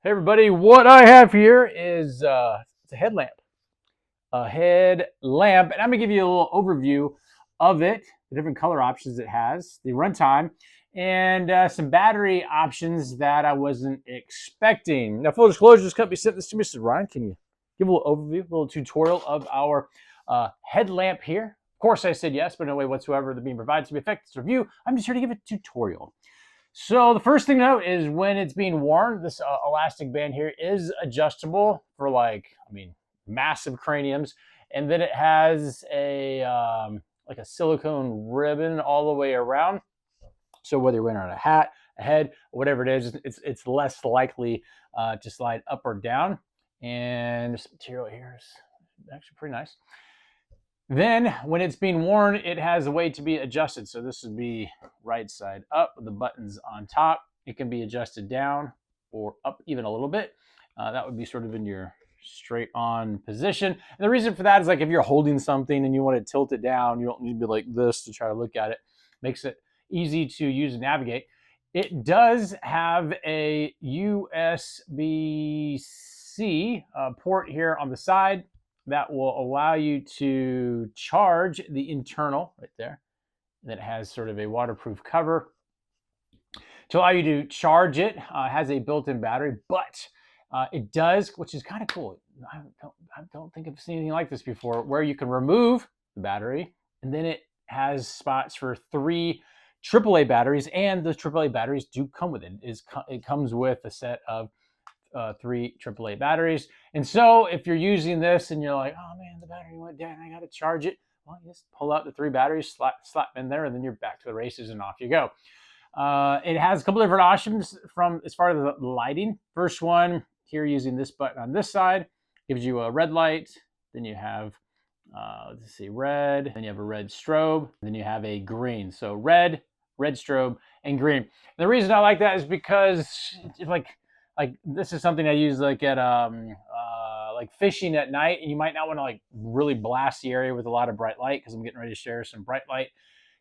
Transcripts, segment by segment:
Hey everybody, what I have here is it's a headlamp. A headlamp, and I'm gonna give you a little overview of it, the different color options it has, the runtime, and some battery options that I wasn't expecting. Now, full disclosure, this company sent this to me. So Ryan, can you give a little overview, a little tutorial of our headlamp here? Of course, I said yes, but no way whatsoever that being provided to me affect this review. I'm just here to give a tutorial. So the first thing to note is when it's being worn, this elastic band here is adjustable for massive craniums. And then it has a like a silicone ribbon all the way around. So whether you're wearing on a hat, a head, whatever it is, it's less likely to slide up or down. And this material here is actually pretty nice. Then when it's being worn, it has a way to be adjusted. So this would be right side up with the buttons on top. It can be adjusted down or up even a little bit. That would be sort of in your straight on position. And the reason for that is like if you're holding something and you want to tilt it down, you don't need to be like this to try to look at it. Makes it easy to use and navigate. It does have a USB-C port here on the side that will allow you to charge the internal right there. That has sort of a waterproof cover to allow you to charge it. Has a built-in battery, but it does, which is kind of cool. I don't think I've seen anything like this before, where you can remove the battery, and then it has spots for 3 AAA batteries, and the AAA batteries do come with it. It comes with a set of 3 AAA batteries. And so if you're using this and you're like, oh man, the battery went down, I got to charge it. Well, you just pull out the 3 batteries, slap in there, and then you're back to the races and off you go. It has a couple different options from as far as the lighting. First one here, using this button on this side, gives you a red light. Then you have, let's see, red. Then you have a red strobe. Then you have a green. So red strobe, and green. And the reason I like that is because it's like this is something I use like at like fishing at night, and you might not want to like really blast the area with a lot of bright light because I'm getting ready to share some bright light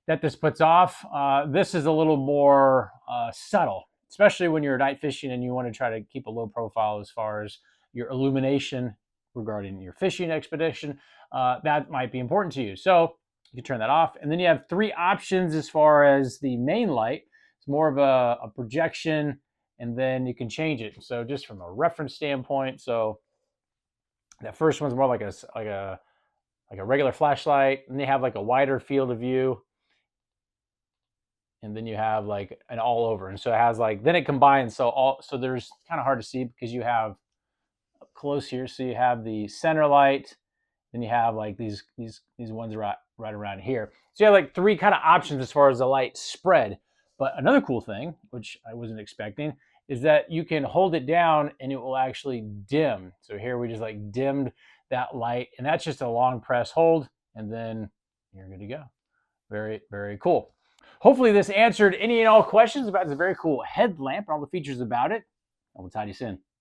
that this puts off. This is a little more subtle, especially when you're night fishing and you want to try to keep a low profile as far as your illumination regarding your fishing expedition. That might be important to you. So you can turn that off. And then you have 3 options as far as the main light. It's more of a projection, and then you can change it. So just from a reference standpoint, so that first one's more like a regular flashlight, and they have like a wider field of view, and then you have like an all over, and so it has like, then it combines. So there's kind of hard to see because you have up close here. So you have the center light, then you have like these ones right around here. So you have like 3 kind of options as far as the light spread. But another cool thing, which I wasn't expecting, is that you can hold it down and it will actually dim. So here we just like dimmed that light, and that's just a long press hold, and then you're good to go. Very, very cool. Hopefully this answered any and all questions about this very cool headlamp and all the features about it. I will talk to you soon.